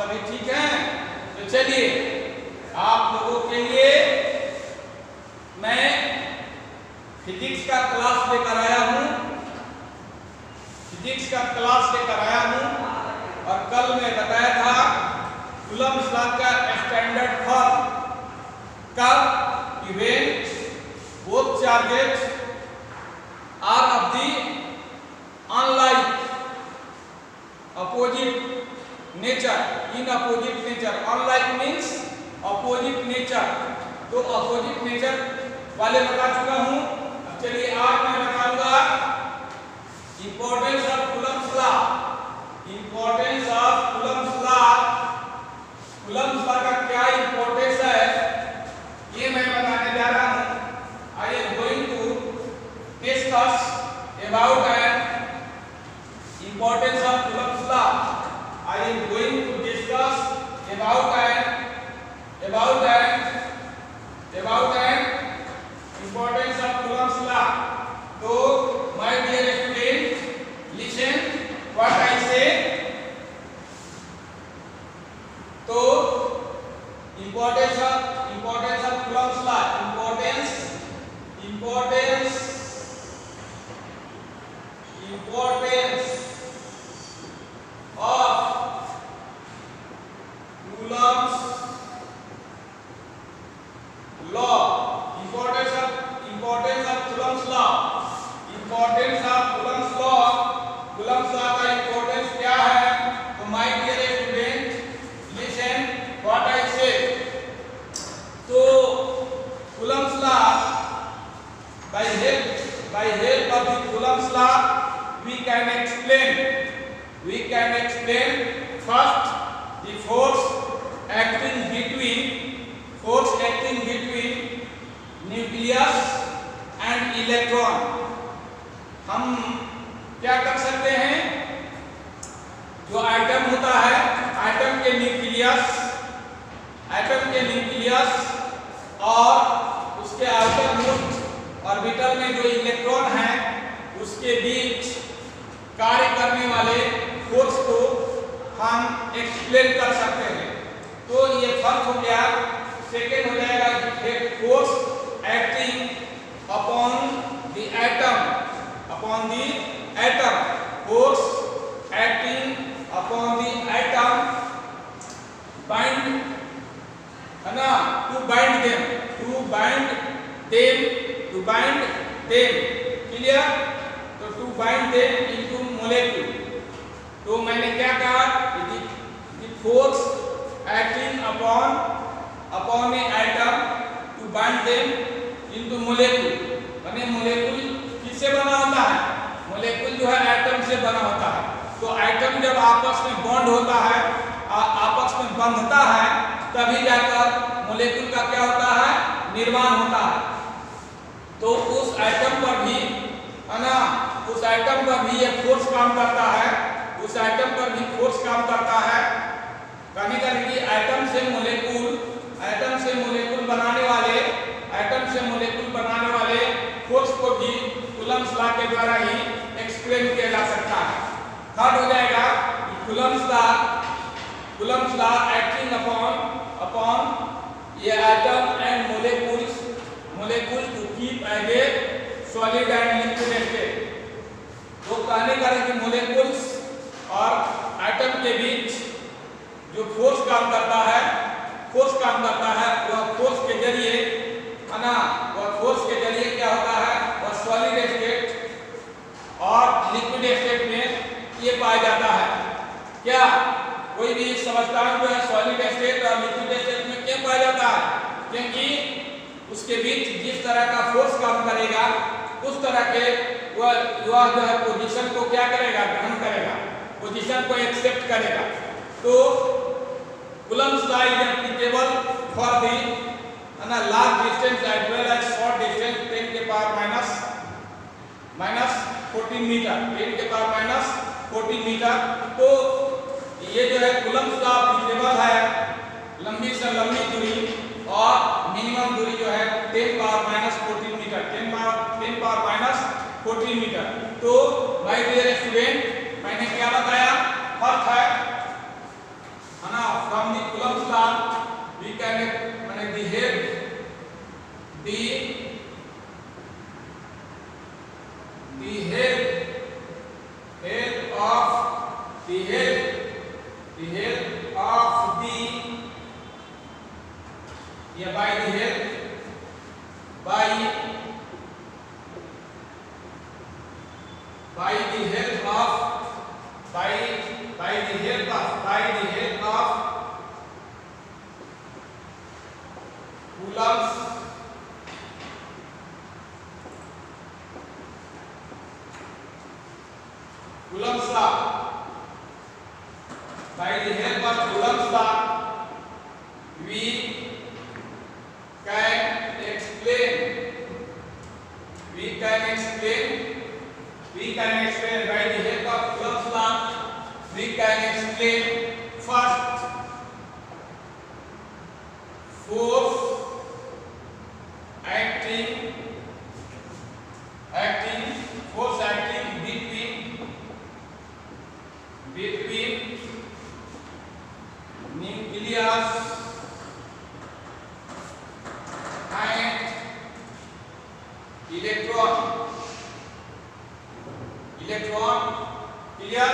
सभी ठीक हैं? तो चलिए आप लोगों के लिए मैं फिजिक्स का क्लास लेकर आया हूँ। फिजिक्स का क्लास लेकर आया हूँ और कल मैं बताया था कूलम्ब्स लॉ का स्टैंडर्ड फॉर्म कब event both charges are of the unlike opposite nature in opposite nature unlike means opposite nature तो opposite nature वाले बता चुका हूँ। अब चलिए आज मैं बताऊंगा importance of Coulomb's law। importance of Coulomb's law, Coulomb's law का क्या importance है ये मैं बताने जा रहा हूँ। I am going to discuss about an importance of Coulomb's law। I am going to discuss about an importance of Coulomb's law। तो my dear student, listen what I say। तो importance of Coulomb's law, importance of Coulomb's law, importance of Coulomb's law, importance of Coulomb's law, Coulomb's law का importance क्या है? तो my dear student, listen what I say। तो Coulomb's law, by help of the Coulomb's law we can explain first the force acting between nucleus and electron। हम क्या कर सकते हैं? जो एटम होता है, एटम के न्यूक्लियस और उसके आउटर मोस्ट ऑर्बिटल में जो इलेक्ट्रॉन है उसके बीच कार्य करने वाले फोर्स को हम एक्सप्लेन कर सकते हैं। तो ये फर्स्ट हो गया। सेकेंड हो जाएगा force acting upon the atom, force acting upon the atom bind है ना, टू बाइंड देम क्लियर। तो to bind them into molecule. तो मैंने क्या कहा? Force acting upon a atom to bind them into molecule. माने मोलेक्यूल किससे बना होता है? मोलेक्यूल जो है एटम से बना होता है। तो एटम जब आपस में बॉन्ड होता है, आपस में बंधता है, तभी जाकर मोलेक्यूल का क्या होता है? निर्माण होता है। तो उस एटम पर भी है ना, उस एटम पर भी एक फोर्स काम करता है, उस एटम पर भी फोर्स काम करता है। कहने का कि एटम से मोलेक्यूल बनाने वाले फोर्स को भी कूलम्ब्स लॉ के द्वारा ही एक्सप्लेन किया जा सकता है। थर्ड हो जाएगा कूलम्ब्स लॉ एक्टिंग अपॉन ये atom and molecule to keep as a solid and liquid state. तो कहने का कि मोलेक्यूल्स और एटम के बीच जो फोर्स काम करता है वह फोर्स के जरिए है ना, वह फोर्स के जरिए क्या होता है? वह सॉलिड स्टेट और लिक्विड स्टेट में ये पाया जाता है। क्या कोई भी संरचना जो है सॉलिड स्टेट और लिक्विड स्टेट में क्यों पाया जाता है? क्योंकि उसके बीच जिस तरह का फोर्स काम करेगा उस तरह के वह जो है पोजीशन को क्या करेगा? ग्रहण करेगा, पोजीशन को एक्सेप्ट करेगा। तो Coulomb's law is applicable for the large distance as well as short distance 10 के पावर माइनस 14 मीटर, 10 के पावर माइनस 14 मीटर। तो ये जो है कूलम्ब्स लॉ एप्लीकेबल है लंबी से लंबी दूरी और मिनिमम दूरी जो है 10 power minus 14 meter, 10 power minus 14 meter. तो माय डियर स्टूडेंट, मैंने क्या बताया? फर्स्ट है ना या by the help by the help of Coulomb's law. By the help of Coulomb's law, we can explain by the help of Coulomb's law, we can explain first force acting between nucleus and electron. Clear?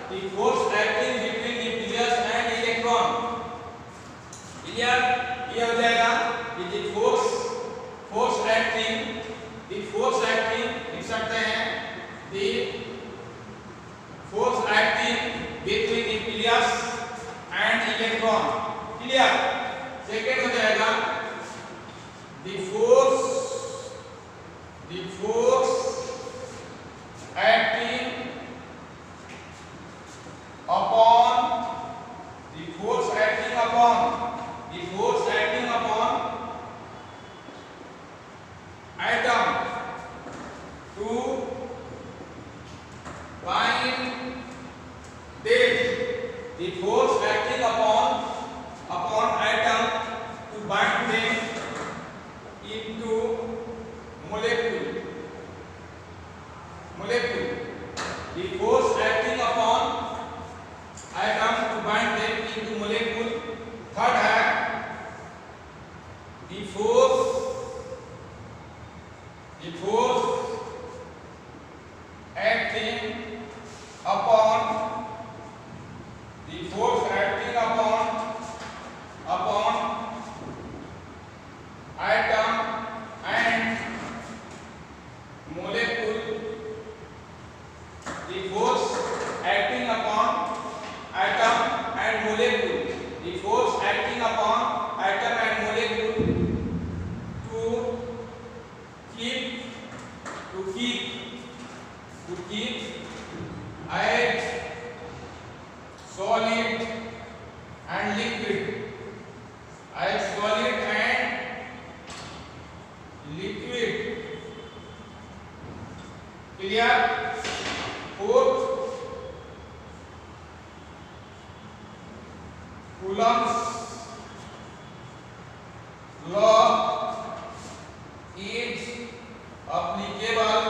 The force acting between nucleus and electron. Clear? ये हो जाएगा कि the force acting लिख सकते हैं the force acting between nucleus and electron. Clear? Second हो जाएगा the force acting upon atom to bind them. The force acting upon atom to bind them into molecule. The force acting upon atom to bind them into molecule. Third है the force acting upon atom and molecule. The force acting upon atom and molecule. The force acting upon atom and molecule to keep at solid and liquid. Clear? Fourth, Coulomb's law is applicable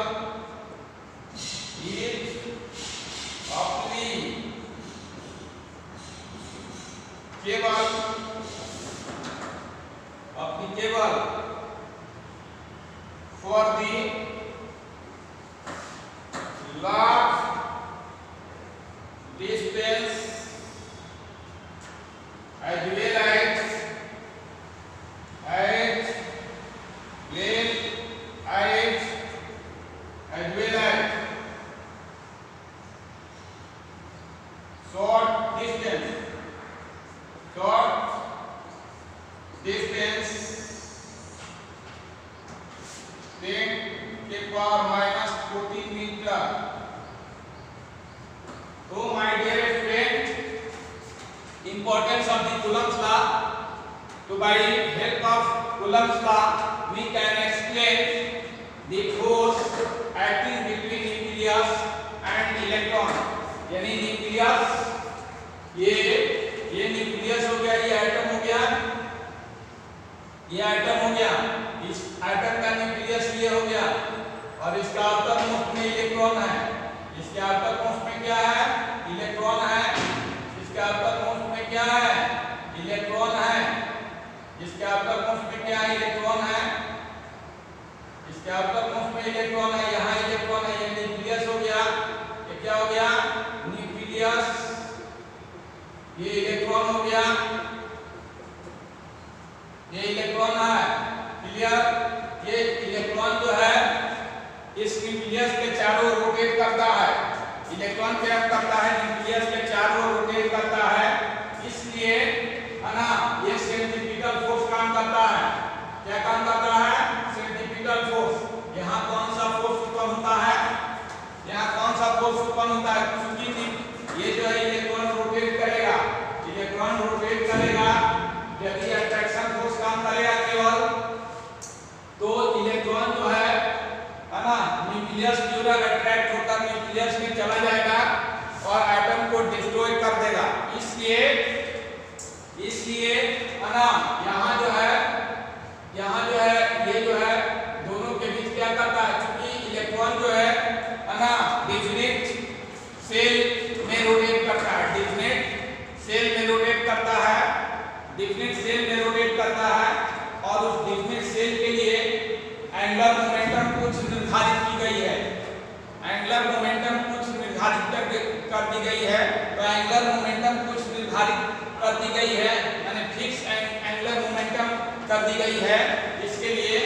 for the large distance as well as short distance 10⁻⁻14 meter. So my dear friend, importance of the Coulomb's law. So by help of Coulomb's law, we can explain the force acting between nucleus and electron. यानी nucleus ये nucleus हो गया, ये atom हो गया, इस atom का nucleus ये हो गया और इसका आउटरमोस्ट में इलेक्ट्रॉन है। इसके आउटरमोस्ट में क्या है? इलेक्ट्रॉन है। इसके आउटरमोस्ट में क्या है? इलेक्ट्रॉन है। इसके आउटरमोस्ट में क्या है? इलेक्ट्रॉन है। इसके आउटरमोस्ट में इलेक्ट्रॉन है। यहाँ इलेक्ट्रॉन है। ये न्यूक्लियस हो गया। ये क्या हो गया? न्यूक्लियस। ये इलेक्ट्रॉन हो गया। ये इलेक्ट्रॉन क्या करता है, न्यूक्लियस के चारों ओर रोटेट करता है, इसलिए है ना ये सेंट्रीफ्यूगल फोर्स काम करता है। क्या काम करता है? Centrifugal force. यहाँ कौन सा फोर्स उत्पन्न होता है? यहाँ कौन सा फोर्स उत्पन्न होता है? क्योंकि ये जो है इलेक्ट्रॉन रोटेट करेगा, इलेक्ट्रॉन रोटेट करेगा, यदि अट्रैक्शन फोर्स काम करेगा केवल, तो इलेक्ट्रॉन जो है ना न्यूक्लियस की ओर अट्रैक्ट होकर न्यूक्लियस में चला जाएगा और एटम को डिस्ट्रॉय कर देगा। इसलिए है ना यहाँ जो है ये जो है दोनों के बीच क्या करता है, क्योंकि इलेक्ट्रॉन जो है ना डिफिनिट सेल में रोटेट करता है, डिफिनिट सेल में रोटेट करता है, डिफिनिट सेल में रोटेट करता है, और उस डिफिनिट सेल के लिए एंगुलर मोमेंटम कुछ निर्धारित की गई है, एंगुलर मोमेंटम कुछ निर्धारित कर दी गई है। तो एंगुलर मोमेंटम कुछ निर्धारित कर दी गई है, यानी फिक्स एंगुलर मोमेंटम कर दी गई है इसके लिए,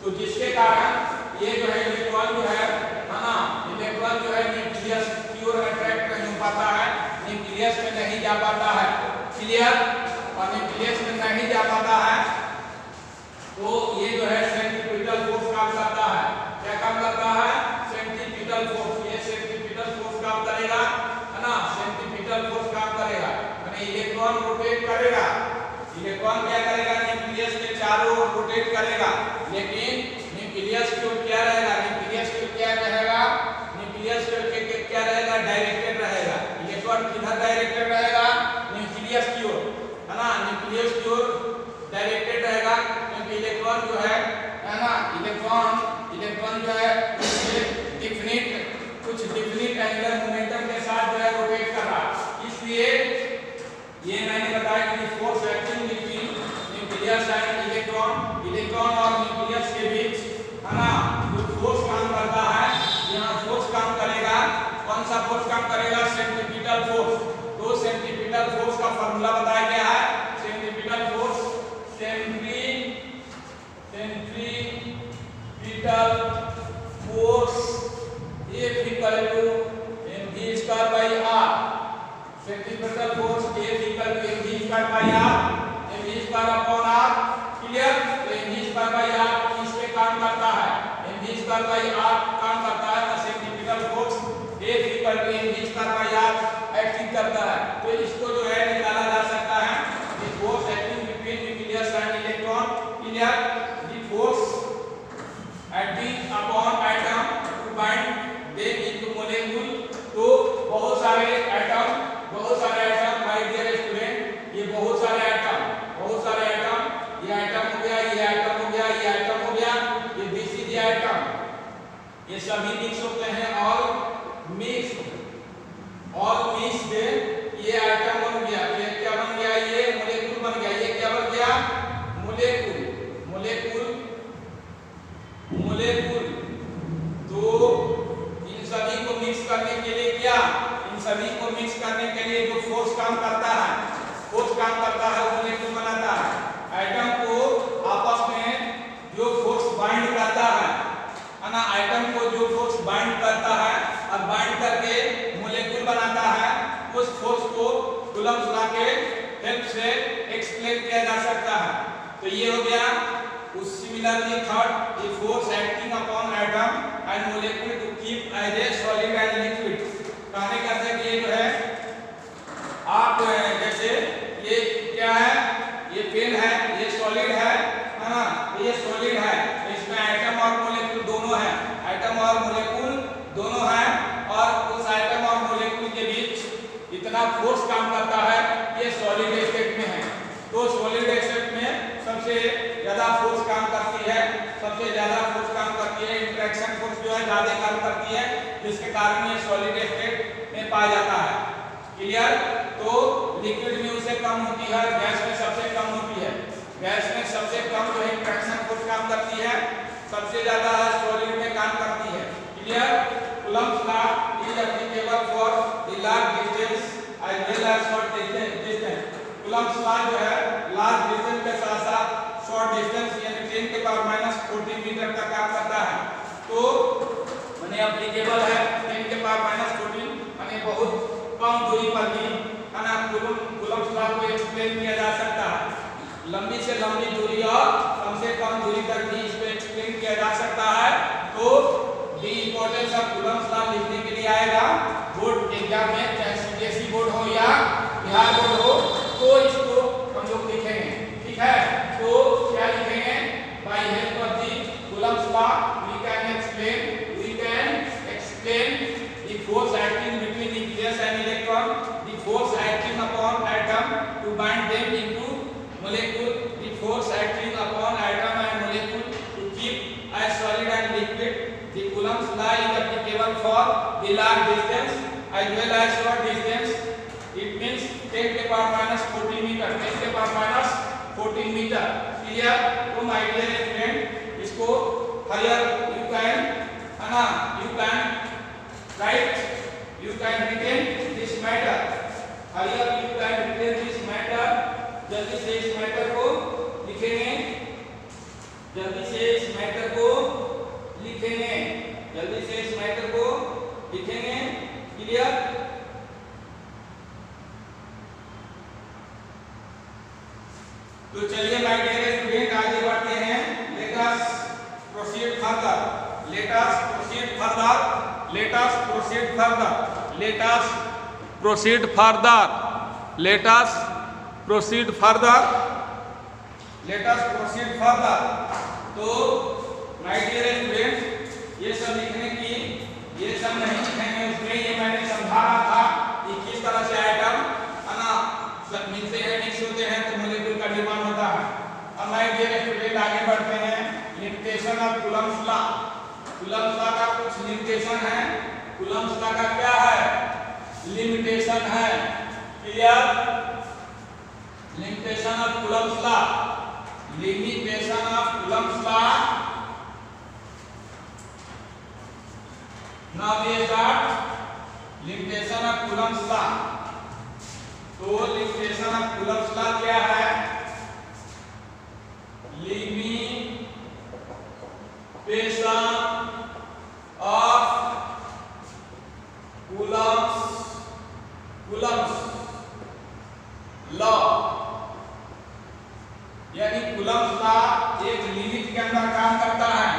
तो जिसके कारण ये जो है इलेक्ट्रॉन जो है ना इलेक्ट्रॉन जो है न्यूक्लियस की ओर अट्रैक्ट नहीं हो पाता है, न्यूक्लियस में नहीं जा पाता है, क्लियर, और न्यूक्लियस में नहीं जा पाता है, तो ये जो है सेंट्रीफ्यूगल फोर्स काम करता है। क्या काम करता है? Centrifugal force. ये सेंट्रीफ्यूगल फोर्स काम करेगा, है ना, सेंट्रीफ्यूगल फोर्स काम करेगा, यानी इलेक्ट्रॉन रोटेट करेगा, इलेक्ट्रॉन क्या करेगा, न्यूक्लियस के चारों ओर रोटेट करेगा, लेकिन न्यूक्लियस की ओर क्या रहेगा, न्यूक्लियस की ओर क्या रहेगा, न्यूक्लियस की ओर क्या रहेगा, डायरेक्टेड रहेगा। इलेक्ट्रॉन किधर डायरेक्टेड रहेगा? न्यूक्लियस की ओर, है ना, न्यूक्लियस की ओर डायरेक्टेड रहेगा, क्योंकि इलेक्ट्रॉन जो है ना इलेक्ट्रॉन जो है कुछ डिफिनिट एंगुलर मोमेंटम के साथ जो है रोटेट कर रहा है। इसलिए ये मैंने बताया कि force acting between nucleus and electron और न्यूक्लियस के बीच, है ना, जो फोर्स काम करता है, यहाँ फोर्स काम करेगा, कौन सा फोर्स काम करेगा? Centrifugal force. तो सेंट्रीफ्यूगल फोर्स का फार्मूला बताया गया है, centrifugal force F equal to mv square by r, centrifugal force F equal to mv square by r, mv square upon r, clear. तो mv square by r किस पे काम करता है? mv square by r काम करता है, तो centrifugal force F equal to mv square by r acting करता है। तो इसको जो है निकाला जा सकता है, the force acting between nucleus and electron, clear, the force acting upon atom to bind them into molecule। तो बहुत सारे एटम माय डियर स्टूडेंट, ये बहुत सारे एटम, ये एटम हो गया, ये एटम हो गया, ये एटम हो गया, ये दिस इज एटम, ये सभी मिक्स होते हैं और मिक्स्ड ये एटम बन गया। ये क्या बन गया? ये मोलेक्यूल बन गया। ये क्या बन गया? मोलेक्यूल। तो इन सभी को मिक्स करने के लिए क्या, इन सभी को मिक्स करने के लिए जो फोर्स काम करता है वो मोलेक्यूल बनाता है। एटम को आपस में जो फोर्स बाइंड करता है ना, एटम को जो फोर्स बाइंड करता है और बाइंड करके मोलेक्यूल बनाता है, उस फोर्स को कूलम्ब्स लॉ के हेल्प से एक्सप्लेन किया जा सकता है। तो ये हो गया। उस similarly third, the force acting upon atom and molecule to keep as a solid and liquid. कहने का है कि ये जो है आप जैसे ये क्या है, ये पेन है, ये सॉलिड है ना, ये सॉलिड है, इसमें एटम और मोलेक्यूल दोनों है, एटम और मोलेक्यूल दोनों है, और उस एटम और मोलेक्यूल के बीच इतना फोर्स काम करता है, ये सॉलिड स्टेट में है। तो सॉलिड स्टेट में सबसे ज्यादा फोर्स काम करती है, इंटरेक्शन फोर्स जो है ज्यादा काम करती है, जिसके कारण ये सॉलिड स्टेट में पाया जाता है। क्लियर। तो लिक्विड में उसे कम होती है, गैस में सबसे कम होती है। गैस में सबसे कम जो है इंटरेक्शन फोर्स काम करती है, सबसे ज्यादा सॉलिड में काम करती है। Clear. Coulomb's law is applicable for the large distance as well as short distance. Coulomb's law जो है लार्ज डिस्टेंस के साथ साथ शॉर्ट डिस्टेंस यानी 10⁻⁴ मीटर तक काम करता है। तो माने एप्लीकेबल है 10⁻⁴ बहुत कम दूरी पर भी है ना कूलम्ब लॉ को एक्सप्लेन किया जा सकता है। लंबी से लंबी दूरी और कम से कम दूरी तक भी इसको एक्सप्लेन किया जा सकता है। तो the importance of Coulomb law लिखने के लिए आएगा बोर्ड एग्जाम में, चाहे सीबीएसई बोर्ड हो या बिहार बोर्ड हो, तो इसको हम लोग लिखेंगे। ठीक है, तो क्या लिखेंगे? By help of the Coulomb law we can explain the force acting between nucleus and electron, the force acting upon atom to bind them into molecule, the force acting upon atom and molecule to keep as solid and liquid. The Coulomb's law is applicable for the large distance as well as short distance. It means 10 to the power minus 14 meter, 10 to the power minus 14 meter. Clear? तो my dear friend, इसको higher you can write, you can retain this matter. Higher you can retain this matter. जल्दी से इस matter को लिखेंगे, जल्दी से इस मैटर को लिखेंगे, जल्दी से इस मैटर को लिखेंगे। क्लियर? तो चलिए माय डियर स्टूडेंट आगे बढ़ते हैं। Let us proceed further. Let us proceed further. Let us proceed further. Let us proceed further. Let us proceed further. Let us proceed further. तो my dear students, ये सब लिखने की, ये सब नहीं लिखेंगे उसमें, ये मैंने समझा रहा था कि किस तरह से आइटम है ना मिलते हैं, मिक्स होते हैं तो मॉलिक्यूल का निर्माण होता है। अब my dear student आगे बढ़ते हैं। Limitation of Coulomb law. Coulomb law का कुछ लिमिटेशन है। कूलम्ब लॉ का क्या है? लिमिटेशन है। Clear? Limitation of Coulomb law, limitation of Coulomb law. Now we start limitation of Coulomb law. तो लिमिटेशन ऑफ कूलम्ब लॉ क्या है? Limitation of Coulomb's law, यानी कूलम्ब लॉ एक लिमिट के अंदर काम करता है।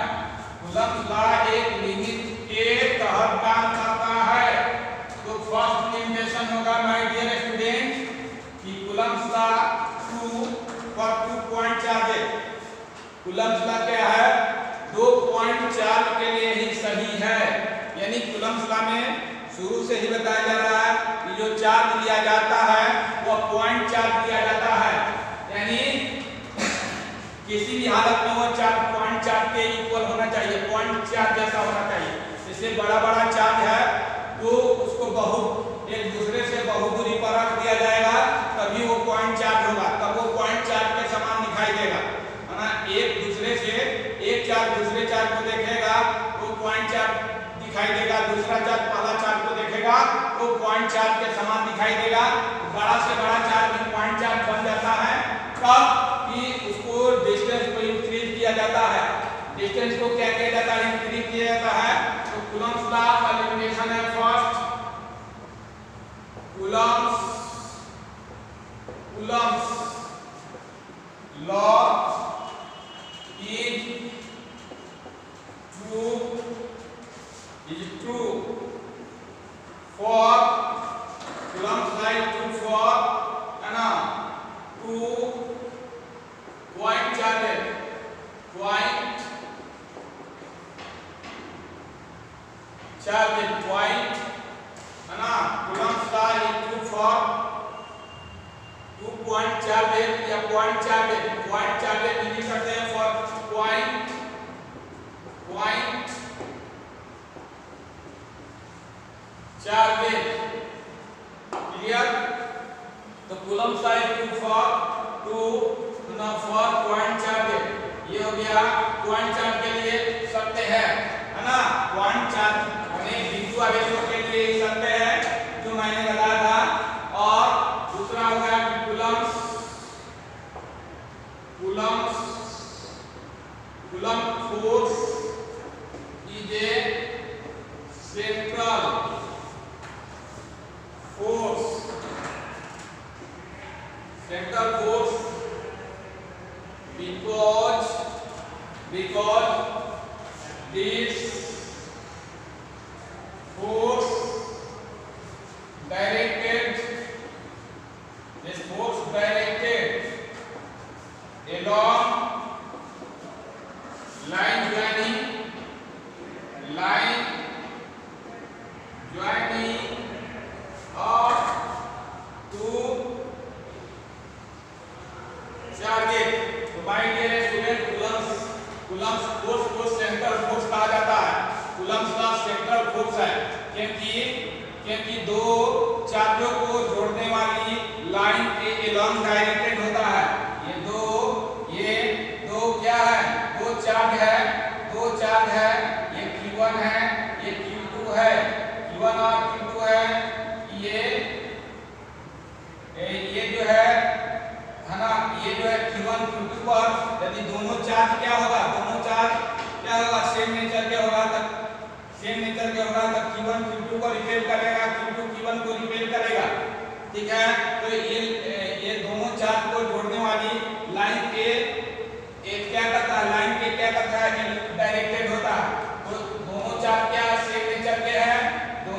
कूलम्ब लॉ एक लिमिट के तहत काम करता है। तो फर्स्ट लिमिटेशन होगा माय डियर स्टूडेंट कि coulomb law for 2 point charges. Coulomb law क्या है? 2 पॉइंट चार्ज के लिए ही सही है। यानी कूलम्ब लॉ में शुरू से ही बताया जा रहा है कि जो चार्ज लिया जाता है वो पॉइंट चार्ज लिया जाता है। यानी किसी भी हालत में वो चार्ज पॉइंट चार्ज के इक्वल होना चाहिए, पॉइंट चार्ज जैसा होना चाहिए। इससे बड़ा बड़ा चार्ज है तो उसको बहुत एक दूसरे से बहुत दूरी पर रख दिया जाएगा, तभी वो पॉइंट चार्ज होगा, तब वो पॉइंट चार्ज के समान दिखाई देगा। है ना? एक दूसरे से एक चार्ज दूसरे चार्ज को देखेगा तो पॉइंट चार्ज दिखाई देगा, दूसरा चार्ज पहला चार्ज को देखेगा तो पॉइंट चार्ज के समान दिखाई देगा। बड़ा से बड़ा चार्ज भी पॉइंट चार्ज बन जाता है कब कि उसको डिस्टेंस को इंक्रीज किया जाता है। डिस्टेंस को क्या किया जाता है? इंक्रीज किया जाता है। तो कूलम्ब लॉ का लिमिटेशन है first coulomb law is true for Coulomb's law is true for है ना 2 पॉइंट चार्जेस, पॉइंट है ना। Coulomb's law is true for 2 point charges या पॉइंट चार्जेस लिख सकते हैं फॉर पॉइंट चार्जेस। क्लियर? तो coulomb law is true for point charges. ये हो गया पॉइंट चार्ज के लिए सत्य है ना। पॉइंट चार्ज यानी बिंदु आवेशों के लिए सत्य है जो मैंने बताया था। और दूसरा हो गया coulomb force is a central central force because this force directed along line joining of two charges। तो my dear student, Coulomb's force को सेंट्रल फोर्स कहा जाता है। कूलम्स का सेंट्रल फोर्स है क्योंकि दो चार्जों को जोड़ने वाली लाइन के एलोंग डायरेक्टेड होता है। ये दो क्या है? दो चार्ज है। ये Q1 है, ये Q2 है। Q1 और Q2 है। ये जो है ना, ये जो है Q1 Q2 पर यदि दोनों चार्ज क्या होगा? सेम नेचर के होगा तब Q1 Q2 को रिपेल करेगा, Q2 Q1 को रिपेल करेगा। ठीक है, तो ये दोनों चार्ज को जोड़ने वाली लाइन के क्या करता है? डायरेक्टेड होता है। तो दोनों चार्ज क्या सेम नेचर के हैं? तो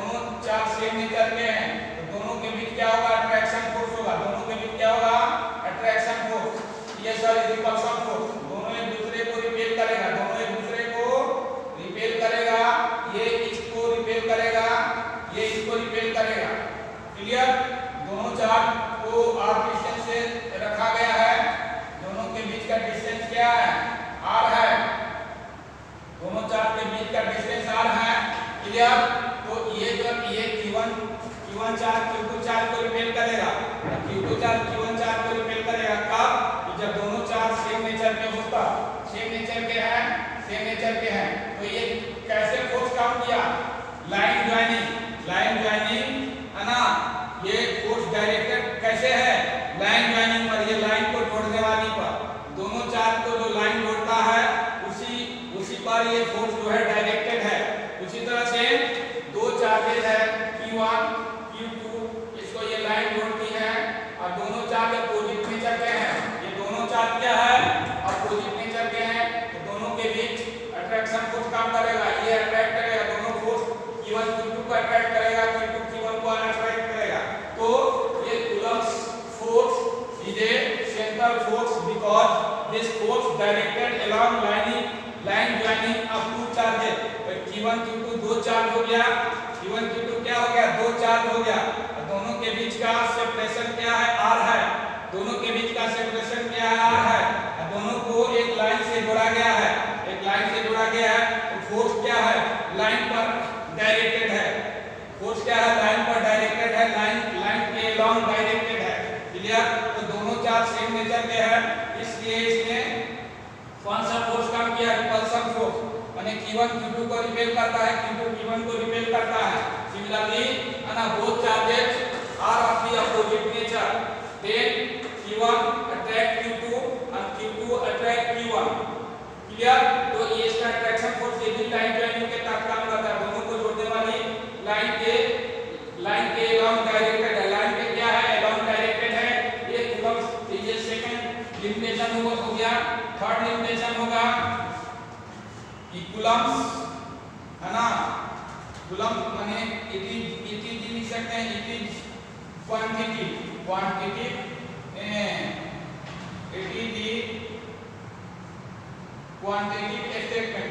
दोनों के बीच क्या होगा? अट्रैक्शन फोर्स होगा। ये रिपल्शन फोर्स। दोनों एक दूसरे को रिपेल करेगा। ये इसको रिपेल करेगा, ये इसको रिपेल करेगा। क्लियर? दोनों चार्ज को r डिस्टेंस से रखा गया है। दोनों के बीच का डिस्टेंस क्या है? r है। दोनों चार्ज के बीच का डिस्टेंस r है। क्लियर? तो ये Q1 चार्ज Q2 चार्ज को रिपेल करेगा। Q2 चार्ज Q1 चार्ज को रिपेल करेगा। कब? जब दोनों चार्ज सेम नेचर के हैं। तो ये कैसे फोर्स काम किया? लाइन ज्वाइनिंग है ना। ये फोर्स डायरेक्टेड कैसे है? लाइन ज्वाइनिंग पर, ये लाइन को जोड़ने वाली पर, दोनों चार्ज को जो लाइन जोड़ता है उसी पर ये फोर्स जो है डायरेक्टेड है। उसी तरह से दो चार्जेस है Q1 Q2, इसको ये लाइन जोड़ती है और दोनों चार्ज अपोजिट नेचर के हैं। ये दोनों चार्ज क्या है? अपोजिट नेचर के हैं। तो दोनों के बीच अट्रैक्शन फोर्स काम करेगा। ये अट्रैक्ट करेगा, दोनों फोर्स Q1 Q2 को अट्रैक्ट करेगा, Q2 Q1 को अट्रैक्ट करेगा। तो ये Coulomb's force is a central force because this force directed along line joining of two charges. Q1 Q2 दो चार्ज हो गया। Q1 Q2 क्या हो गया? दो चार्ज हो गया। और दोनों के बीच का सेपरेशन क्या है? r है। दोनों के बीच का सेपरेशन क्या है? r है। और दोनों को एक लाइन से जोड़ा गया है। तो फोर्स क्या है? लाइन पर डायरेक्टेड है। लाइन के अलोंग डायरेक्टेड है। क्लियर? तो दोनों चार्ज सेम नेचर के हैं, इसलिए इसने कौन सा फोर्स काम किया? Repulsion force. माने Q1 Q2 को रिपेल करता है, Q2 Q1 को रिपेल करता है। Similarly both charges are of the opposite nature, then Q1 attract Q2 and Q2 attract Q1। Clear? तो ये इसका अट्रैक्शन फोर्स ये भी लाइन ज्वाइनिंग के तहत काम करता है। दोनों को जोड़ने वाली लाइन के अलोंग डायरेक्टेड है। लाइन के क्या है? अलोंग डायरेक्टेड है। ये कूलम्स, ये सेकंड लिमिटेशन हो गया। थर्ड लिमिटेशन होगा कि कूलम्स है ना, कूलम्स माने इट इज लिख सकते हैं, it is quantity it is the quantitative statement,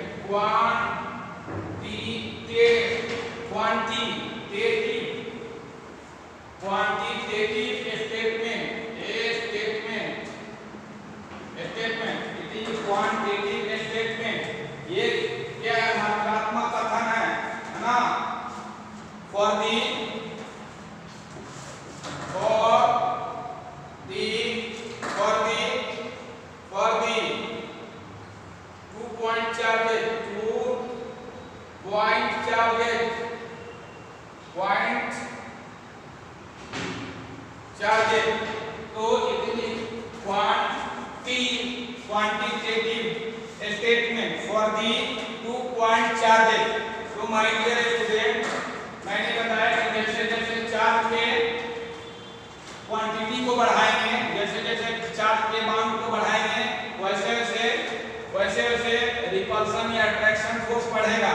quantitative statement, it is quantitative statement। ये क्या है? मात्रात्मक कथन है ना। for the 2 point charges, तो इतनी quantitative statement for the 2 point charges। तो my dear student, मैंने बताया कि जैसे चार्ज के क्वांटिटी को बढ़ाएंगे, जैसे फोर्स बढ़ेगा।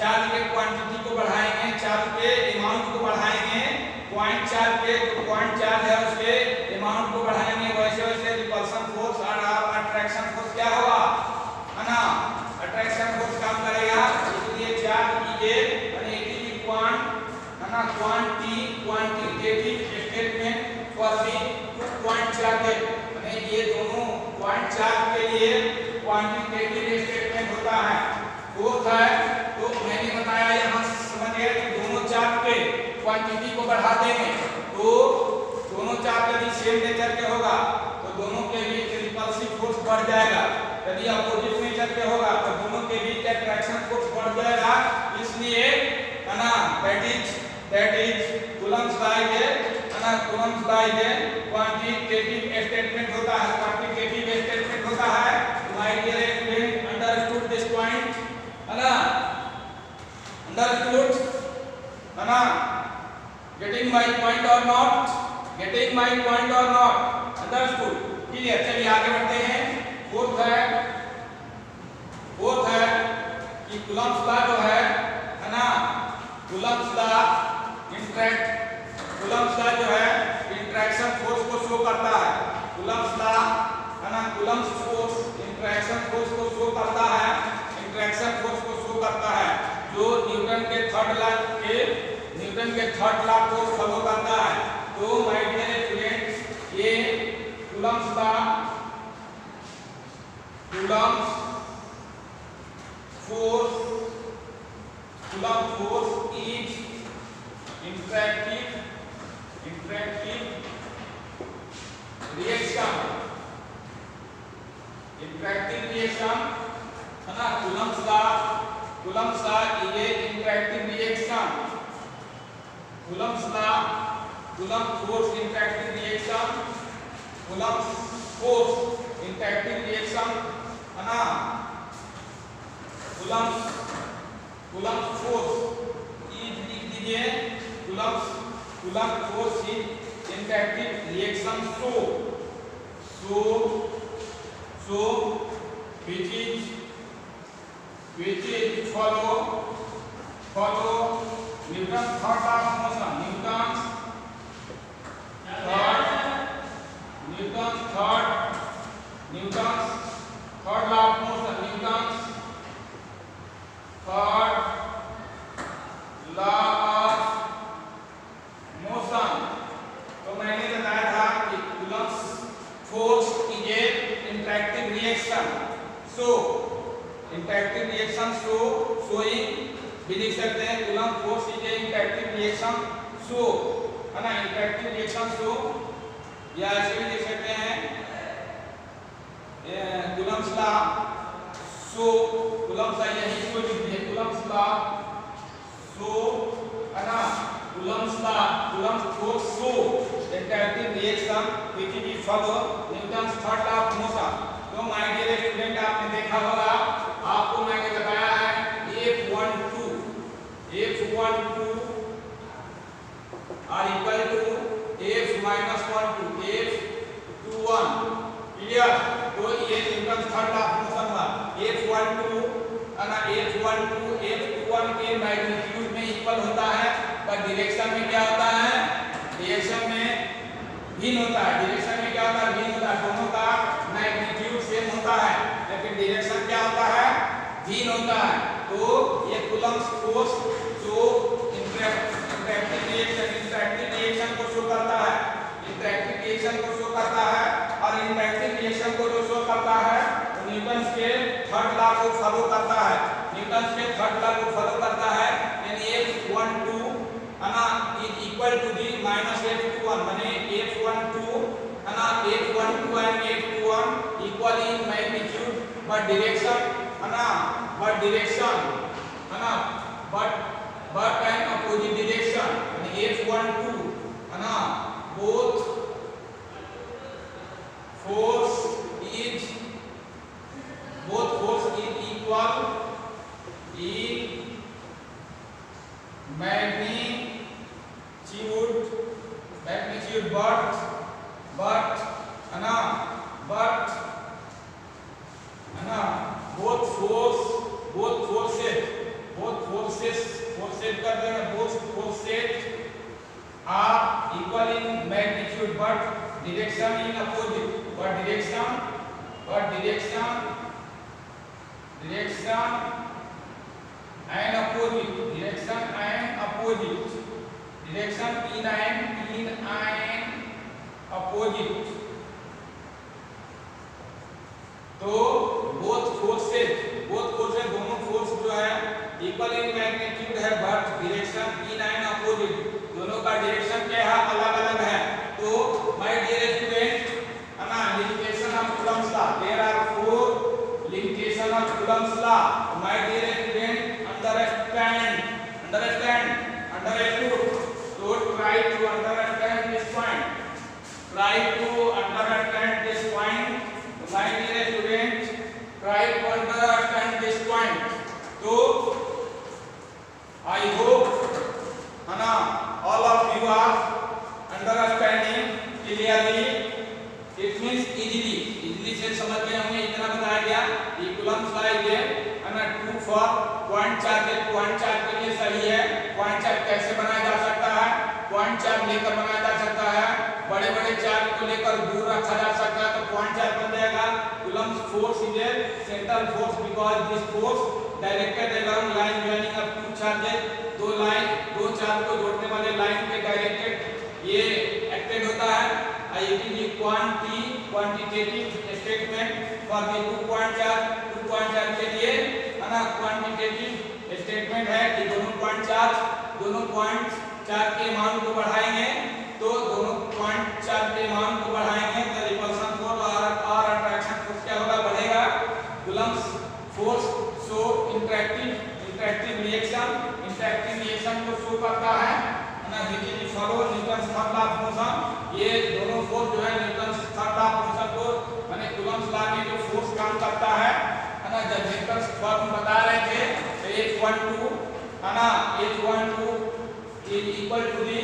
चार्ज के क्वांटिटी को बढ़ाएंगे, चार्ज के अमाउंट को बढ़ाएंगे, पॉइंट चार्ज के जो पॉइंट चार्ज है उसके अमाउंट को बढ़ाएंगे, वैसे वैसे रिपल्सन फोर्स और अट्रैक्शन फोर्स क्या होगा, है ना, अट्रैक्शन फोर्स काम करेगा। इसलिए चार्ज की यानी इट इज है ना quantitative statement for the point charge, यानी ये दोनों पॉइंट चार्ज के लिए क्वांटिटेटिव स्टेटमेंट होता है। फोर्थ है तो मैंने बताया यहाँ समझिए कि दोनों चार्ज के क्वांटिटी को बढ़ा देंगे तो दोनों चार्ज यदि सेम नेचर के होगा तो दोनों के बीच रिपल्सिव फोर्स बढ़ जाएगा, यदि अपोजिट नेचर के होगा तो दोनों के बीच अट्रैक्शन फोर्स बढ़ जाएगा। इसलिए है ना दैट इज कूलम्ब्स लॉ है ना, कूलम्ब्स लॉ है क्वांटिटेटिव स्टेटमेंट होता है, क्वांटिटेटिव स्टेटमेंट होता है। My dear student understood this point, है ना, अंडरस्टूड, है ना, getting my point or not, getting my point or not, understood, clear. चलिए आगे बढ़ते हैं। फोर्थ है कि कूलम्ब्स लॉ जो है ना, कूलम्ब्स लॉ जो है इंटरेक्शन फोर्स को शो करता है। कूलम्ब्स लॉ है ना, कूलम्ब्स फोर्स इंटरेक्शन फोर्स को शो करता है, इंटरेक्शन फोर्स को शो करता है जो न्यूटन के थर्ड लॉ को फॉलो करता है। तो माय डियर स्टूडेंट्स ये Coulomb's law, Coulomb's force is interactive reaction, है ना, कूलम्ब्स लॉ ये interactive reaction, Coulomb's force interactive reaction, है ना, कूलम्ब्स फोर्स इज लिख दीजिए, Coulomb's force is interactive reaction so which is follow Newton's third law of motion, Newton's third law of motion, Newton's third law of motion। तो मैंने बताया था कि Coulomb's force is a interactive reaction, so interactive reaction showing भी लिख सकते हैं, coulomb force is a interactive reaction show, है ना, इंटरैक्टिव रिएक्शन शो, या ऐसे भी लिख सकते हैं Coulomb's law show, Coulomb's law यही शो लिख दिए, कूलम्ब्स लॉ शो, है ना, Coulomb's force show interactive reaction which is follow Newton's third law of motion. तो माय डियर स्टूडेंट आपने देखा होगा, आपको मैंने बताया है F12 are equal to F-12 F21, clear. तो ये Newton third law of motion था, F12 है ना, F12 F21 के मैग्नीट्यूड में इक्वल होता है, पर डायरेक्शन में क्या होता है, डायरेक्शन में भिन्न होता है, डायरेक्शन में क्या होता है, भिन्न होता है, दोनों का मैग्नीट्यूड सेम होता है लेकिन डायरेक्शन क्या होता है, भिन्न होता है। तो ये कूलम्ब्स फोर्स जो इंटरैक्टिव रिएक्शन को शो करता है, इंटरैक्टिव रिएक्शन को शो करता है, और इंटरैक्टिव रिएक्शन को जो शो करता है तो न्यूटन के थर्ड लॉ को फॉलो करता है, न्यूटन के थर्ड लॉ को फॉलो करता है, यानी F12 है ना is equal to the minus F21, माने F12 है ना, F12 and F21 equal in magnitude but direction, है ना, बट एन अपोजिट डायरेक्शन, यानी F12 है ना, both force is equal in magnitude but है ना, both force both forces कर देंगे, both forces are equal in magnitude but direction in opposite, but direction and opposite, direction in and opposite. तो both forces दोनों force जो है equal in magnitude है but direction in and opposite, दोनों का direction क्या है, अलग अलग है। तो my dear student, limitation of Coulomb's law, there are 4 limitation of Coulomb's law. My dear student, understand तो try to understand this point, my dear students, try to understand this point. So I hope all of you are understanding clearly. It means easily से समझ में हमें इतना बताया गया कि Coulomb's law है 2 फॉर पॉइंट चार्ज के लिए सही है। पॉइंट चार्ज कैसे बनाया जा सकता है, पॉइंट चार्ज लेकर बनाया जा सकता है, बड़े चार्ज को लेकर दूर रखा जा सकता है, तो पॉइंट चार्ज बन जाएगा। Coulomb's force is a central force because this force directed along line joining up two charges, दो चार्ज को जोड़ने वाले लाइन के डायरेक्टेड ये एक्टेड होता है। it is a quantitative statement for the 2 point charge के लिए क्वांटिटेटिव स्टेटमेंट है कि दोनों पॉइंट चार्ज के मान को बढ़ाएंगे, तो दोनों पॉइंट चार्ज के मान को बढ़ाएंगे तो रिपल्सन फोर्स और अट्रैक्शन फोर्स क्या होगा, बढ़ेगा। Coulomb's force show interactive reaction को शो करता है which is follow Newton's third law of motion. ये दोनों फोर्स जो है Newton's third law of motion को माने कूलम्स लॉ में जो फोर्स काम करता है ना, जब न्यूटन्स फॉर्म बता रहे थे तो F12 is equal to the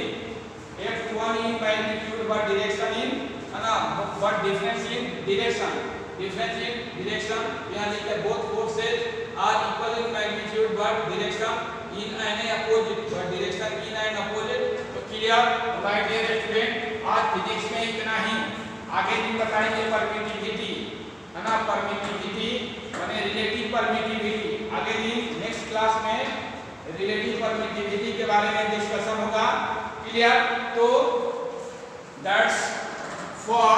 F1 in magnitude but direction in but difference in direction। यहाँ लिखा है both forces are equal in magnitude but direction in and opposite, but direction in and opposite। तो clear my dear student, आज physics में इतना ही। आगे दिन बताएंगे परमिटिविटी परमिटिविटी माने रिलेटिव परमिटिविटी। आगे दिन नेक्स्ट क्लास में रिलेटिव परमिटिविटी के बारे में डिस्कशन होगा। क्लियर, तो दैट्स फॉर